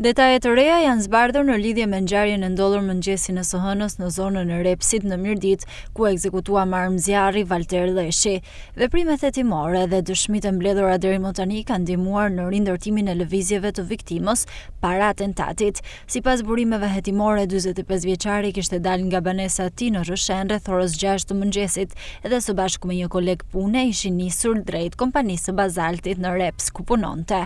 Detajet të reja janë zbardhur në lidhje me ngjarjen e ndodhur mëngjesin e së hënës në zonën e Repsit në Mirdit, ku ekzekutuam armëzjarri Valter Leshi. Veprimet hetimore dhe dëshmitë e mbledhura deri më tani kanë ndihmuar në rindërtimin e lëvizjeve të viktimës para atentatit. Sipas burimeve hetimore, 45 vjeçari kishte dalë nga banesa e tij në Rrshen rreth orës 6 të mëngjesit dhe së bashku me një koleg pune ishin nisur drejt kompanisë së Bazaltit në Reps, ku punonte.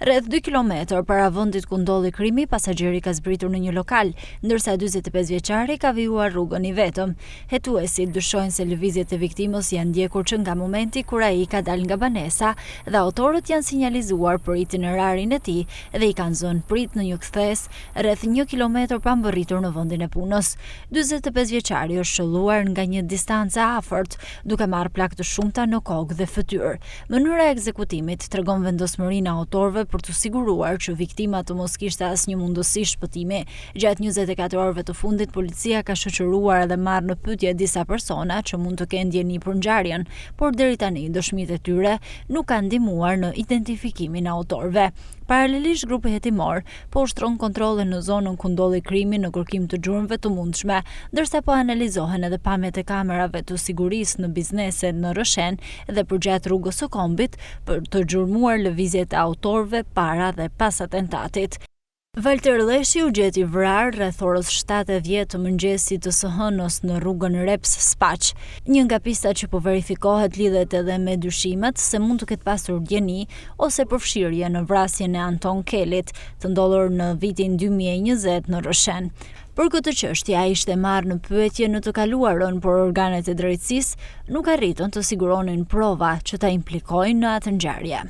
Rreth 2 kilometër para vendit ku ndodhi krimi, pasagjeri ka zbritur në një lokal, ndërsa 45 vjeçari ka vijuar rrugën i vetëm. Hetuesit dyshojnë se lëvizjet e viktimës janë ndjekur që nga momenti kur ai ka dalë nga banesa dhe autorët janë sinjalizuar për itinerarin e tij dhe i kanë zënë prit në një kthes rreth 1 kilometër pa mbërritur në vendin e punës. 45 vjeçari është shëlluar nga një distancë afërt, duke marrë plak të shumta në kokë dhe fytyrë. Mënyra e ekzekutimit tregon vendosmërinë e autorëve për të siguruar që viktima të mos kishte asnjë mundësi shpëtimi. Gjatë 24 orëve të fundit, policia ka shoqëruar dhe marrë në pyetje disa persona që mund të kenë ndjeni për ngjarjen, por deri tani dëshmitë e tyre nuk kanë ndihmuar në identifikimin e autorëve. Paralelisht, grupi hetimor po ushtron kontrolle në zonën ku ndodhi krimi në kërkim të gjurmëve të mundshme, ndërsa po analizohen edhe pamjet e kamerave të sigurisë në bizneset në Rrshen dhe përgjatë rrugës së Kombit për të gjurmuar lëvizjet e autorëve para dhe pas atentatit. Valter Leshi u gjeti vrarë rreth orës 7:10 të mëngjesit të së hënës në rrugën Reps Spaq. Një nga pistat që po verifikohet lidhet edhe me dyshimet se mund të ketë pasur djeni ose përfshirje në vrasjen e Anton Kelit, të ndodhur në vitin 2020 në Rrshen. Për këtë çështje ai ishte marrë në pyetje në të kaluarën, por organet e drejtësisë nuk arritën të siguronin prova që ta implikojnë në atë ngjarje.